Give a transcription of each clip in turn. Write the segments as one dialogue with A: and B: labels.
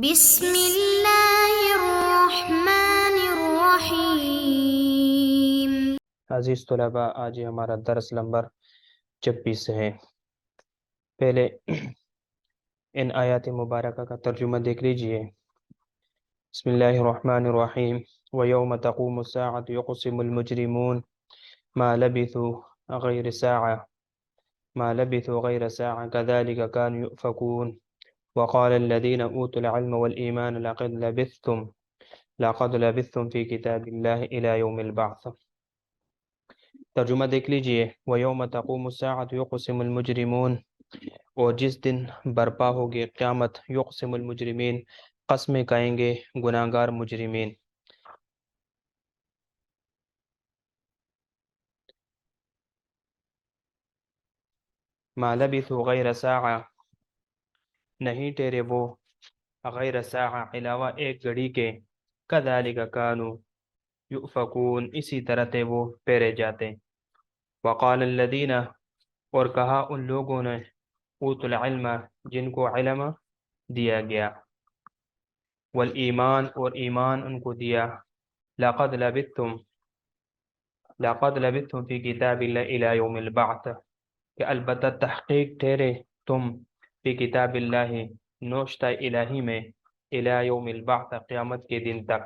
A: بسم اللہ الرحمن الرحیم۔
B: عزیز طلباء، آج ہمارا درس نمبر 26 ہے۔ پہلے ان آیات مبارکہ کا ترجمہ دیکھ لیجئے۔ بسم اللہ الرحمن الرحیم۔ وَيَوْمَ تَقُومُ السَّاعَةُ يُقْسِمُ الْمُجْرِمُونَ مَا لَبِثُوا غَيْرَ سَاعَةٍ كَذَلِكَ كَانُوا يُؤْفَكُونَ وَقَالَ الَّذِينَ أُوتُوا الْعِلْمَ وَالْإِيمَانَ لَقَدْ لَبِثْتُمْ فِي كِتَابِ اللَّهِ إِلَى يَوْمِ الْبَعْثِ۔ ترجمہ دیکھ لیجئے۔ وَيَوْمَ تَقُومُ السَّاعَةُ يُقْسِمُ الْمُجْرِمُونَ، اور جس دن برپا ہوگی قیامت، یقسم المجرمین، قسمیں کھائیں گے گناہگار مجرمین۔ ما لبثوا غیر ساعہ، نہیں ٹھہرے وہ غیر ساعہ علاوہ ایک گھڑی کے، کذالک کانوا یؤفکون، اسی طرح تھے وہ پھیرے جاتے۔ وقال الذین، اور کہا ان لوگوں نے، اوتوا العلم، جن کو علم دیا گیا، والایمان، اور ایمان ان کو دیا، لقد لبثتم فی کتاب اللہ الی یوم البعث، کہ البتہ تحقیق ٹھہرے تم فی کتاب اللہ، نوشتہ الہی میں، الی یوم البعث، قیامت کے دن تک۔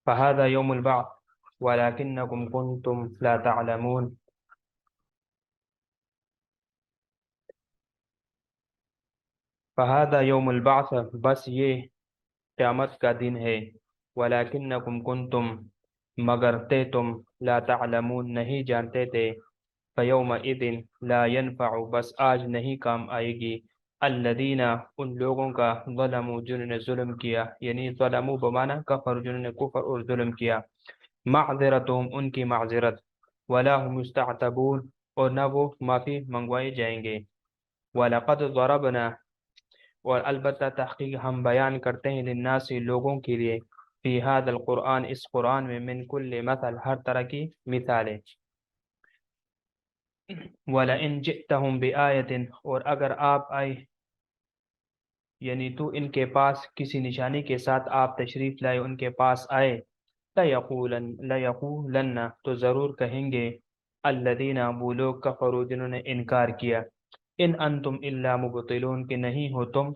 B: فہذا یوم البعث ولکنکم کنتم لا تعلمون، فہذا یوم البعث، بس یہ قیامت کا دن ہے، ولیکنکم کنتم، مگر تھے تم، لا تعلمون، نہیں جانتے تھے، فیومئذ لا ینفع، بس آج نہیں کام آئے گی، الذین، ان لوگوں کا، ظلموا، جنہوں نے ظلم کیا، یعنی ظلموا بمعنی کفر، جنہوں نے کفر اور ظلم کیا، معذرتہم، ان کی معذرت، ولا هم یستعتبون، اور نہ وہ معافی منگوائے جائیں گے، وَلَقَدْ ضَرَبْنَا، اور البتہ تحقیق ہم بیان کرتے ہیں، للناس، لوگوں کے لیے، فی ھذا القرآن، اس قرآن میں، من کل مثل، ہر طرح کی مثالیں، وَلَئِنْ جِئْتَهُمْ بِآیَةٍ، اور اگر آپ آئے، یعنی تو ان کے پاس کسی نشانی کے ساتھ آپ تشریف لائے، ان کے پاس آئے، لَيَقُولَنَّ، تو ضرور کہیں گے، الَّذِينَ، وہ لوگ، کفروا، جنہوں نے انکار کیا، ان انتم الا مبطلون، کہ نہیں ہو تم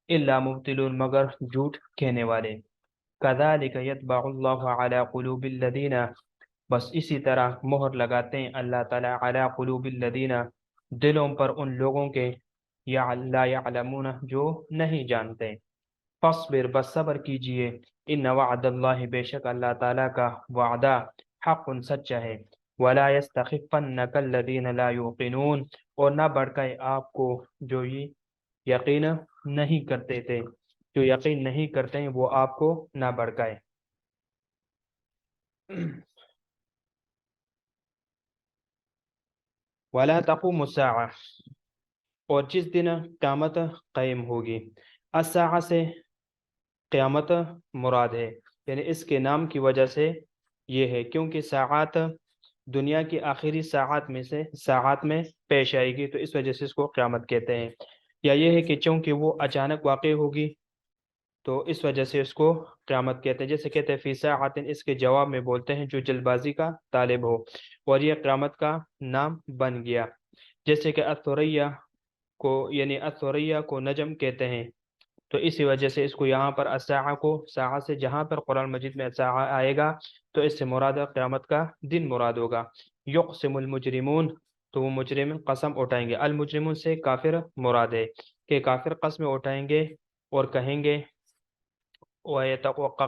B: الا مبطلون، مگر جھوٹ کہنے والے، کذالک یطبع اللہ علی قلوب الذین، بس اسی طرح مہر لگاتے ہیں اللہ تعالی، علی قلوب الذین، دلوں پر ان لوگوں کے، لا یعلمون، جو نہیں جانتے، فاصبر، بس صبر کیجئے، ان وعد اللہ، بے شک اللہ تعالی کا وعدہ، حق، سچا ہے، ولا یستخفنک الذین لا یوقنون، اور نہ بھڑکائے آپ کو جو یہ یقین نہیں کرتے تھے، جو یقین نہیں کرتے ہیں وہ آپ کو نہ بھڑکائے۔ ولا تقوم الساعہ، اور جس دن قیامت قائم ہوگی، الساعہ سے قیامت مراد ہے، یعنی اس کے نام کی وجہ سے یہ ہے کیونکہ ساعات دنیا کی آخری ساعات میں پیش آئے گی، تو اس وجہ سے اس کو قیامت کہتے ہیں، یا یہ ہے کہ چونکہ وہ اچانک واقع ہوگی تو اس وجہ سے اس کو قیامت کہتے ہیں، جیسے کہتے ہیں فی ساعت، اس کے جواب میں بولتے ہیں جو جلد بازی کا طالب ہو، اور یہ قیامت کا نام بن گیا، جیسے کہ الثریہ کو، یعنی الثریہ کو نجم کہتے ہیں، تو اسی وجہ سے اس کو یہاں پر الساعہ کو، ساعہ سے جہاں پر قرآن مجید میں ساعہ آئے گا تو اس سے مراد قیامت کا دن مراد ہوگا۔ یقسم المجرمون، تو وہ مجرم قسم اٹھائیں گے، المجرمون سے کافر مراد ہے، کہ کافر قسم اٹھائیں گے اور کہیں گے،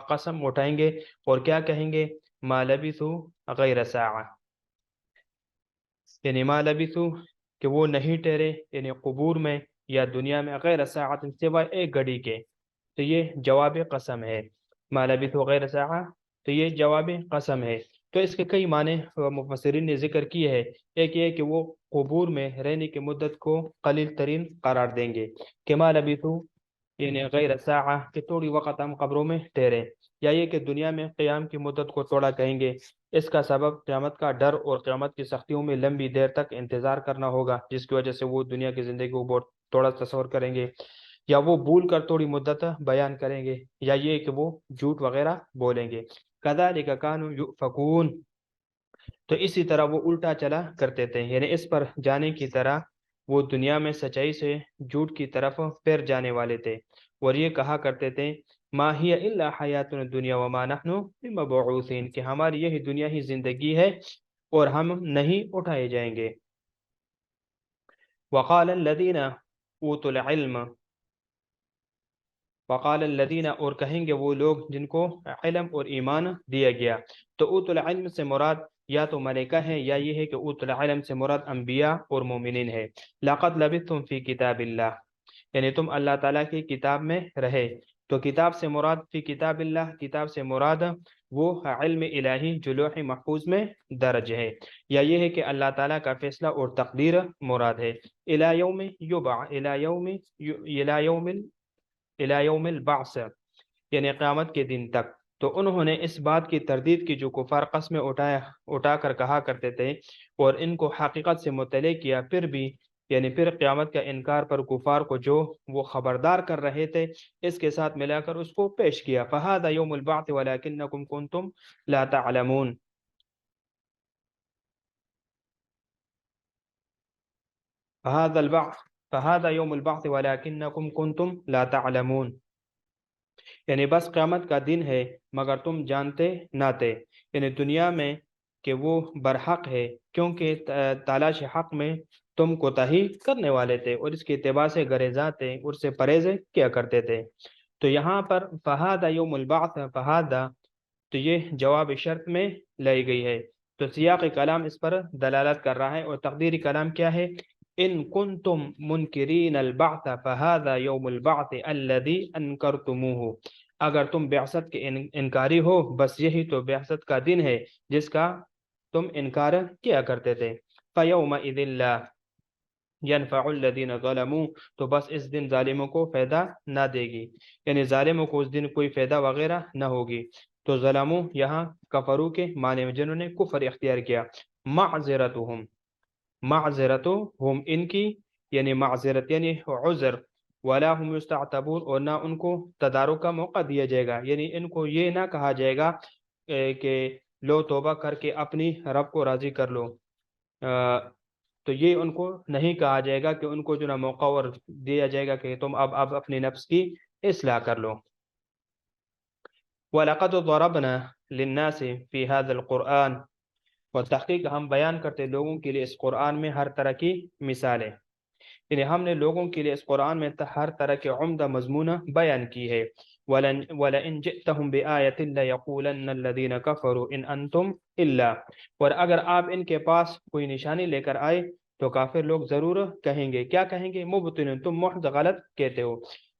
B: قسم اٹھائیں گے اور کیا کہیں گے، ما لبثوا غیر ساعہ، یعنی ما لبثوا، کہ وہ نہیں ٹھہرے، یعنی قبور میں یا دنیا میں، غیر ساعت، سوائے ایک گھڑی کے، تو یہ جواب قسم ہے، ما لبثوا غیر ساعہ، تو یہ جواب قسم ہے، تو اس کے کئی معنی مفسرین نے ذکر کیے ہیں، ایک یہ کہ وہ قبور میں رہنے کی مدت کو قلیل ترین قرار دیں گے، کہ ما لبثوا، یعنی غیر ساعہ، کہ تھوڑی وقت ہم قبروں میں ٹھہرے، یا یہ کہ دنیا میں قیام کی مدت کو تھوڑا کہیں گے. اس کا سبب قیامت کا ڈر اور قیامت کی سختیوں میں لمبی دیر تک انتظار کرنا ہوگا، جس کی وجہ سے وہ دنیا کی زندگی کو بہت تھوڑا تصور کریں گے، یا وہ بھول کر تھوڑی مدت بیان کریں گے، یا یہ کہ وہ جھوٹ وغیرہ بولیں گے. کذالک کانوا یؤفکون، تو اسی طرح وہ الٹا چلا کرتے تھے، یعنی اس پر جانے کی طرح وہ دنیا میں سچائی سے جھوٹ کی طرف پھر جانے والے تھے، اور یہ کہا کرتے تھے ما ہی الا حیاتنا الدنیا وما نحن بمبعوثین، کہ ہماری یہی دنیا ہی زندگی ہے اور ہم نہیں اٹھائے جائیں گے. وقال الذین اوتوا العلم، وقال الذین، اور کہیں گے وہ لوگ جن کو علم اور ایمان دیا گیا. تو اوت العلم سے مراد یا تو ملائکہ ہے، یا یہ ہے کہ اوت العلم سے مراد انبیاء اور مومنین ہے. لقد لبثتم فی کتاب اللہ، یعنی تم اللہ تعالیٰ کی کتاب میں رہے. تو کتاب سے مراد فی کتاب اللہ، کتاب سے مراد وہ علم الہی جو لوح محفوظ میں درج ہے، یا یہ ہے کہ اللہ تعالیٰ کا فیصلہ اور تقدیر مراد ہے. الی یوم الی یوم البعث، یعنی قیامت کے دن تک. تو انہوں نے اس بات کی تردید کی جو کفار قسمیں اٹھا کر کہا کرتے تھے، اور ان کو حقیقت سے مطلع کیا، پھر بھی یعنی پھر قیامت کا انکار پر کفار کو جو وہ خبردار کر رہے تھے، اس کے ساتھ ملا کر اس کو پیش کیا. فہذا یوم البعث ولکنکم کنتم لا تعلمون، فهذا يوم البعث ولكنكم كنتم لا تعلمون، یعنی بس قیامت کا دن ہے مگر تم جانتے نہ تھے. یعنی دنیا میں کہ وہ برحق ہے، کیونکہ تلاش حق میں تم کوتاہی کرنے والے تھے اور اس کے اتباع سے گریزاں تھے، اس سے پرہیز کیا کرتے تھے. تو یہاں پر فہذا یوم البعث، فہذا تو یہ جواب شرط میں لائی گئی ہے، تو سیاق کلام اس پر دلالت کر رہا ہے. اور تقدیری کلام کیا ہے؟ ان کنتم منکرین البعث فہذا یوم البعث الذی انکرتموہ، اگر تم بعثت کے انکاری ہو، بس یہی تو بعثت کا دن ہے جس کا تم انکار کیا کرتے تھے. فیومئذ لا ینفع الذین ظلموا، تو بس اس دن ظالموں کو فائدہ نہ دے گی، یعنی ظالموں کو اس دن کوئی فائدہ وغیرہ نہ ہوگی. تو ظلموا یہاں کفروا کے معنی میں، جنہوں نے کفر اختیار کیا. معذرتہم، معذرتہم ان کی، یعنی معذرت یعنی عذر. ولا هم یستعتبون، اور نہ ان کو تدارک کا موقع دیا جائے گا، یعنی ان کو یہ نہ کہا جائے گا کہ لو توبہ کر کے اپنی رب کو راضی کر لو. تو یہ ان کو نہیں کہا جائے گا کہ ان کو جو نا موقع اور دیا جائے گا کہ تم اب اپنی نفس کی اصلاح کر لو. وَلَقَدْ ضَرَبْنَا لِلنَّاسِ فِي هَذَا الْقُرْآنِ، اور تحقیق ہم بیان کرتے لوگوں کے لیے اس قرآن میں ہر طرح کی مثالیں، یعنی ہم نے لوگوں کے لیے اس قرآن میں ہر طرح کے عمدہ مضمون بیان کی ہے. وَلَئِن جِئْتَهُمْ بِآيَةٍ لَيَقُولَنَّ الَّذِينَ كَفَرُوا إِنْ أَنْتُمْ إِلَّا، اور اگر آپ ان کے پاس کوئی نشانی لے کر آئے تو کافر لوگ ضرور کہیں گے، کیا کہیں گے؟ مبطلون، تم محض غلط کہتے ہو.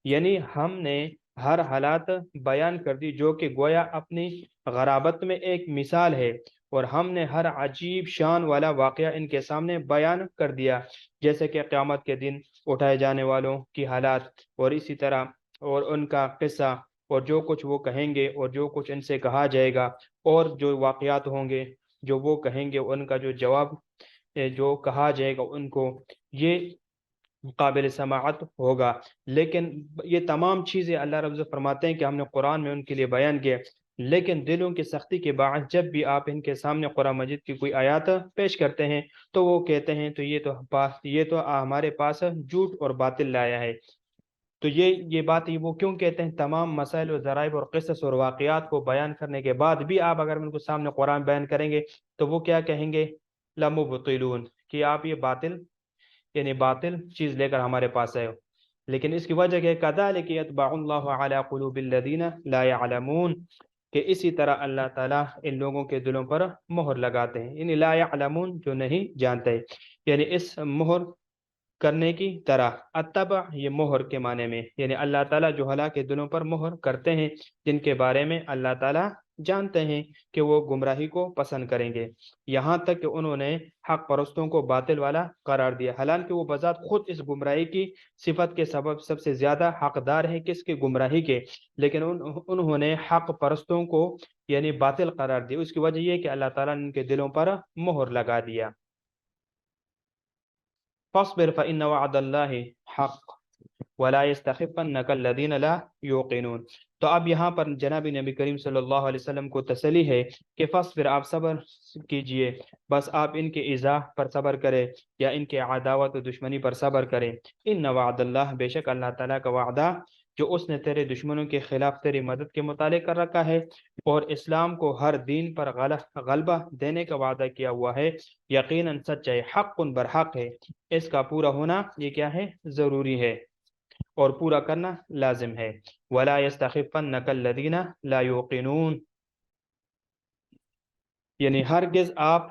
B: یعنی ہم نے ہر حالات بیان کر دی جو کہ گویا اپنی غرابت میں ایک مثال ہے، اور ہم نے ہر عجیب شان والا واقعہ ان کے سامنے بیان کر دیا، جیسے کہ قیامت کے دن اٹھائے جانے والوں کی حالات، اور اسی طرح اور ان کا قصہ، اور جو کچھ وہ کہیں گے اور جو کچھ ان سے کہا جائے گا، اور جو واقعات ہوں گے جو وہ کہیں گے، ان کا جو جواب جو کہا جائے گا ان کو، یہ قابل سماعت ہوگا. لیکن یہ تمام چیزیں اللہ رب العزت فرماتے ہیں کہ ہم نے قرآن میں ان کے لیے بیان کیا، لیکن دلوں کی سختی کے باعث جب بھی آپ ان کے سامنے قرآن مجید کی کوئی آیات پیش کرتے ہیں تو وہ کہتے ہیں تو یہ تو ہمارے پاس جھوٹ اور باطل لایا ہے. تو یہ بات وہ کیوں کہتے ہیں؟ تمام مسائل و ذرائع اور قصص اور واقعات کو بیان کرنے کے بعد بھی آپ اگر ان کو سامنے قرآن بیان کریں گے تو وہ کیا کہیں گے؟ لمبطلون، کہ آپ یہ باطل یعنی باطل چیز لے کر ہمارے پاس آئے ہو. لیکن اس کی وجہ کہ کذالک یطبع اللہ علی قلوب الذین لا یعلمون، کہ اسی طرح اللہ تعالیٰ ان لوگوں کے دلوں پر مہر لگاتے ہیں، یعنی لا یعلمون جو نہیں جانتے، یعنی اس مہر کرنے کی طرح. اتبع یہ مہر کے معنی میں، یعنی اللہ تعالیٰ جو ہلاک کے دلوں پر مہر کرتے ہیں جن کے بارے میں اللہ تعالیٰ جانتے ہیں کہ وہ گمراہی کو پسند کریں گے، یہاں تک کہ انہوں نے حق پرستوں کو باطل والا قرار دیا، حالانکہ وہ بذات خود اس گمراہی کی صفت کے سبب سب سے زیادہ حقدار ہیں کس کی گمراہی کے، لیکن انہوں نے حق پرستوں کو یعنی باطل قرار دیا۔ اس کی وجہ یہ کہ اللہ تعالیٰ نے ان کے دلوں پر مہر لگا دیا۔ فاصبر فإن وعد الله حق ولا يستخفنك الذين لا يوقنون۔ تو اب یہاں پر جناب نبی کریم صلی اللہ علیہ وسلم کو تسلی ہے کہ فاصبر، آپ صبر کیجئے، بس آپ ان کے ایذا پر صبر کریں یا ان کے عداوت و دشمنی پر صبر کریں۔ ان وعد اللہ، بے شک اللہ تعالیٰ کا وعدہ جو اس نے تیرے دشمنوں کے خلاف تیری مدد کے متعلق کر رکھا ہے اور اسلام کو ہر دین پر غلبہ دینے کا وعدہ کیا ہوا ہے، یقیناً سچ ہے، حق برحق ہے، اس کا پورا ہونا یہ کیا ہے؟ ضروری ہے اور پورا کرنا لازم ہے۔ وَلَا يَسْتَخِفَّنَّكَ الَّذِينَ لَا يُوقِنُونَ، یعنی ہرگز آپ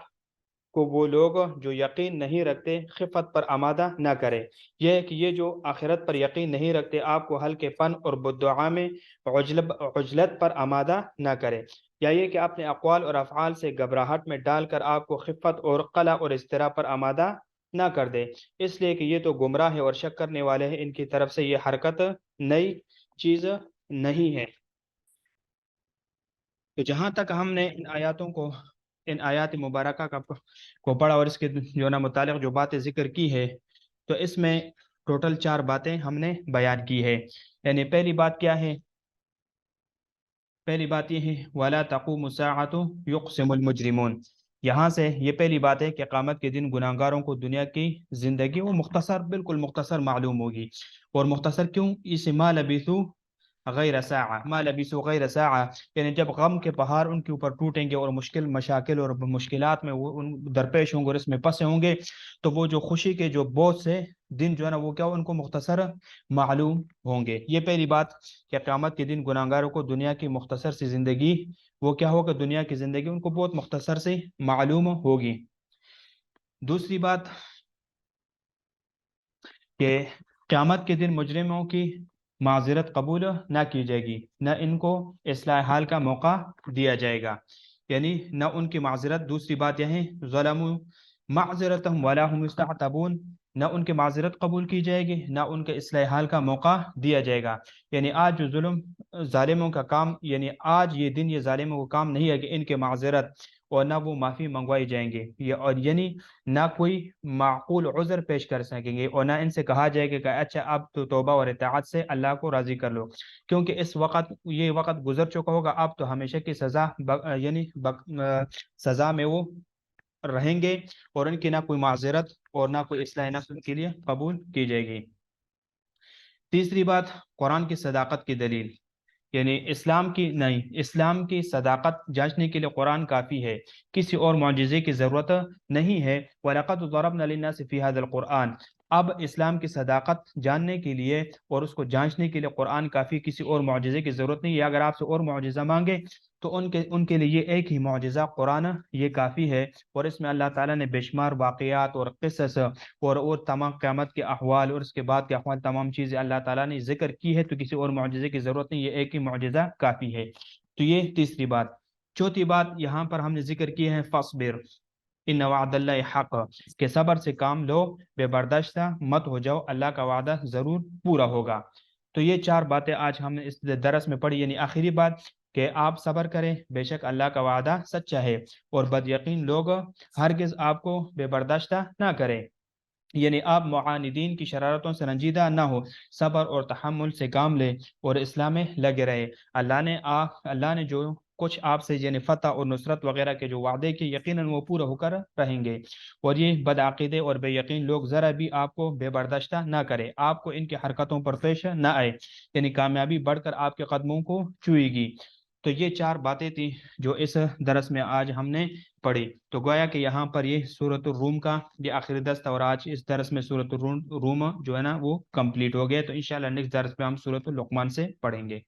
B: کو وہ لوگ جو یقین نہیں رکھتے خفت پر آمادہ نہ کرے، یہ ہے کہ یہ جو آخرت پر یقین نہیں رکھتے آپ کو ہلکے پن اور بددعا میں عجلت پر آمادہ نہ کرے، یا یہ کہ اپنے اقوال اور افعال سے گھبراہٹ میں ڈال کر آپ کو خفت اور قلق اور اضطراب پر آمادہ نہ کر دے، اس لیے کہ یہ تو گمراہ ہے اور شک کرنے والے ہیں، ان کی طرف سے یہ حرکت نئی چیز نہیں ہے۔ تو جہاں تک ہم نے ان آیاتوں کو، ان آیات مبارکہ کو پڑھا اور اس کے جو نا متعلق جو باتیں ذکر کی ہے، تو اس میں ٹوٹل 4 باتیں ہم نے بیان کی ہے۔ یعنی پہلی بات کیا ہے؟ پہلی بات یہ ہے وَلَا تَقُومُ السَّاعَةُ يُقْسِمُ الْمُجْرِمُونَ، یہاں سے یہ پہلی بات ہے کہ قیامت کے دن گناہگاروں کو دنیا کی زندگی وہ مختصر، بالکل مختصر معلوم ہوگی، اور مختصر کیوں؟ اس ما لبثوا غیر ساعہ، ما لبثوا غیر ساعہ، یعنی جب غم کے پہاڑ ان کے اوپر ٹوٹیں گے اور مشاکل اور مشکلات میں وہ ان درپیش ہوں گے اور اس میں پسے ہوں گے، تو وہ جو خوشی کے جو بہت سے دن جو ہے نا وہ کیا ان کو مختصر معلوم ہوں گے۔ یہ پہلی بات کہ قیامت کے دن گناہگاروں کو دنیا کی مختصر سی زندگی وہ کیا ہوگا؟ دنیا کی زندگی ان کو بہت مختصر سے معلوم ہوگی۔ دوسری بات کہ قیامت کے دن مجرموں کی معذرت قبول نہ کی جائے گی، نہ ان کو اصلاح حال کا موقع دیا جائے گا، یعنی نہ ان کی معذرت۔ دوسری بات یہ ہے ظلموا معذرتهم ولا هم يستعتبون، نہ ان کی معذرت قبول کی جائے گی، نہ ان کے اصلاح حال کا موقع دیا جائے گا۔ یعنی آج جو ظالموں کا کام، یعنی آج یہ دن یہ ظالموں کا کام نہیں ہے کہ ان کے معذرت اور نہ وہ معافی منگوائی جائیں گے، اور یعنی نہ کوئی معقول عذر پیش کر سکیں گے، اور نہ ان سے کہا جائے گا کہ اچھا اب تو توبہ اور اطاعت سے اللہ کو راضی کر لو، کیونکہ اس وقت یہ وقت گزر چکا ہوگا، اب تو ہمیشہ کی سزا سزا میں وہ رہیں گے، اور ان کی نہ کوئی معذرت اور نہ کوئی اصلاح نفس کے لیے قبول کی جائے گی۔ تیسری بات قرآن کی صداقت کی دلیل، یعنی اسلام کی صداقت جانچنے کے لیے قرآن کافی ہے، کسی اور معجزے کی ضرورت نہیں ہے۔ وَلَقَدْ ضَرَبْنَا لِلنَّاسِ فِي هَذَا الْقُرْآنِ، اب اسلام کی صداقت جاننے کے لیے اور اس کو جانچنے کے لیے قرآن کافی، کسی اور معجزے کی ضرورت نہیں ہے۔ اگر آپ سے اور معجزہ مانگے تو ان کے لیے یہ ایک ہی معجزہ قرآن یہ کافی ہے، اور اس میں اللہ تعالیٰ نے بے شمار واقعات اور قصص اور تمام قیامت کے احوال اور اس کے بعد کے احوال، تمام چیزیں اللہ تعالیٰ نے ذکر کی ہے، تو کسی اور معجزے کی ضرورت نہیں، یہ ایک ہی معجزہ کافی ہے۔ تو یہ تیسری بات۔ چوتھی بات یہاں پر ہم نے ذکر کی ہے فاصبر ان وعد اللہ حق، کہ صبر سے کام لو، بے برداشتہ مت ہو جاؤ، اللہ کا وعدہ ضرور پورا ہوگا۔ تو یہ 4 باتیں آج ہم نے اس درس میں پڑھی، یعنی آخری بات کہ آپ صبر کریں، بے شک اللہ کا وعدہ سچا ہے، اور بد یقین لوگ ہرگز آپ کو بے برداشتہ نہ کریں، یعنی آپ معاندین کی شرارتوں سے رنجیدہ نہ ہو، صبر اور تحمل سے کام لے اور اسلام میں لگے رہے۔ اللہ نے جو کچھ آپ سے یعنی فتح اور نصرت وغیرہ کے جو وعدے کی، یقیناً وہ پورا ہو کر رہیں گے، اور یہ بدعقیدے اور بے یقین لوگ ذرا بھی آپ کو بے برداشتہ نہ کرے، آپ کو ان کی حرکتوں پر پیش نہ آئے، یعنی کامیابی بڑھ کر آپ کے قدموں کو چھوئے گی۔ تو یہ 4 باتیں تھیں جو اس درس میں آج ہم نے پڑھی۔ تو گویا کہ یہاں پر یہ سورۃ الروم کا یہ آخری درس تھا، اور آج اس درس میں سورۃ الروم جو ہے نا وہ کمپلیٹ ہو گیا۔ تو انشاءاللہ نیکسٹ درس میں ہم سورۃ اللقمان سے پڑھیں گے۔